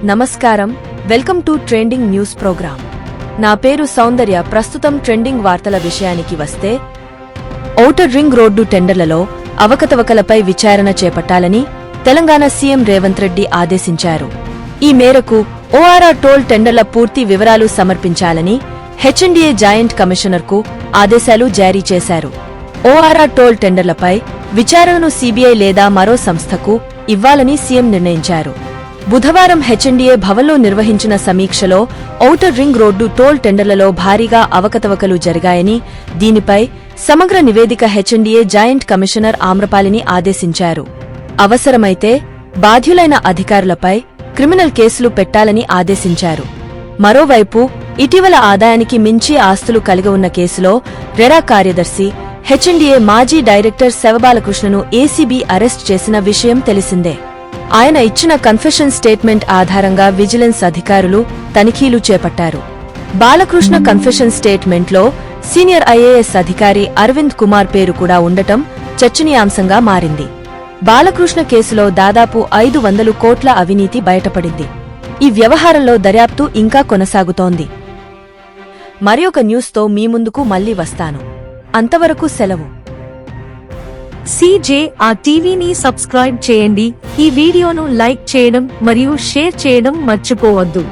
నమస్కారం, welcome to trending news programme. నా పేరు సౌందర్య. ప్రస్తుతం ట్రెండింగ్ వార్తల విషయానికి వస్తే, ఔటర్ రింగ్ రోడ్డు టెండర్లలో అవకతవకలపై విచారణ చేపట్టాలని తెలంగాణ సీఎం రేవంత్ రెడ్డి ఆదేశించారు. ఈ మేరకు ఓఆర్ఆర్ టోల్ టెండర్ల పూర్తి వివరాలు సమర్పించాలని హెచ్ఎండిఏ జాయింట్ కమిషనర్కు ఆదేశాలు జారీ చేశారు. ఓఆర్ఆర్ టోల్ టెండర్లపై విచారణను సీబీఐ లేదా మరో సంస్థకు ఇవ్వాలని సీఎం నిర్ణయించారు. బుధవారం హెచ్ఎండిఏ భవన్లో నిర్వహించిన సమీక్షలో ఔటర్ రింగ్ రోడ్డు టోల్ టెండర్లలో భారీగా అవకతవకలు జరిగాయని, దీనిపై సమగ్ర నివేదిక హెచ్ఎండిఏ జాయింట్ కమిషనర్ ఆమ్రపాలిని ఆదేశించారు. అవసరమైతే బాధ్యులైన అధికారులపై క్రిమినల్ కేసులు పెట్టాలని ఆదేశించారు. మరోవైపు ఇటీవల ఆదాయానికి మించి ఆస్తులు కలిగి ఉన్న కేసులో రెరా కార్యదర్శి, హెచ్ఎండిఏ మాజీ డైరెక్టర్ శవబాలకృష్ణను ఏసీబీ అరెస్ట్ చేసిన విషయం తెలిసిందే. ఆయన ఇచ్చిన కన్ఫెషన్ స్టేట్మెంట్ ఆధారంగా విజిలెన్స్ అధికారులు తనిఖీలు చేపట్టారు. బాలకృష్ణ కన్ఫెషన్ స్టేట్మెంట్లో సీనియర్ ఐఏఎస్ అధికారి అరవింద్ కుమార్ పేరు కూడా ఉండటం చర్చనీయాంశంగా మారింది. బాలకృష్ణ కేసులో దాదాపు 500 కోట్ల అవినీతి బయటపడింది. ఈ వ్యవహారంలో దర్యాప్తు ఇంకా కొనసాగుతోంది. మరొక న్యూస్తో మీ ముందుకు మళ్లీ వస్తాను. అంతవరకు సెలవు. CJR టీవీని సబ్స్క్రైబ్ చేయండి. ఈ వీడియోను లైక్ చేయడం మరియు షేర్ చేయడం మర్చిపోవద్దు.